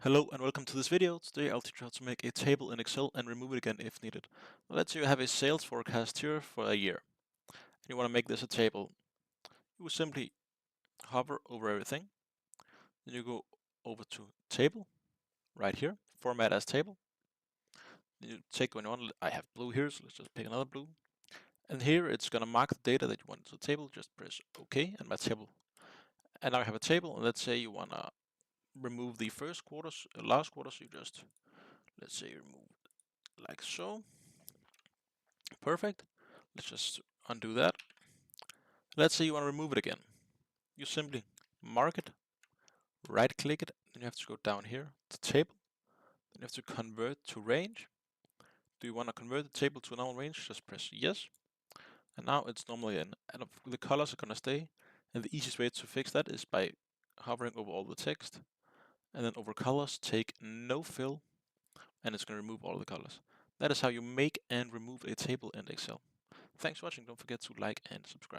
Hello and welcome to this video. Today I'll teach you how to make a table in Excel and remove it again if needed. Let's say you have a sales forecast here for a year and you want to make this a table. You will simply hover over everything. Then you go over to Table, right here, Format as Table. Then you take one you want. I have blue here, so let's just pick another blue. And here it's going to mark the data that you want to the table. Just press OK and my table. And now I have a table, and let's say you want to remove the first quarters, last quarter, so you just, let's say, remove like so. Perfect. Let's just undo that. Let's say you want to remove it again. You simply mark it, right click it, then you have to go down here to table, then you have to convert to range. Do you want to convert the table to a normal range? Just press yes. And now it's normally in, and the colors are going to stay. And the easiest way to fix that is by hovering over all the text, and then over colors, take no fill, and it's going to remove all the colors. That is how you make and remove a table in Excel. Thanks for watching. Don't forget to like and subscribe.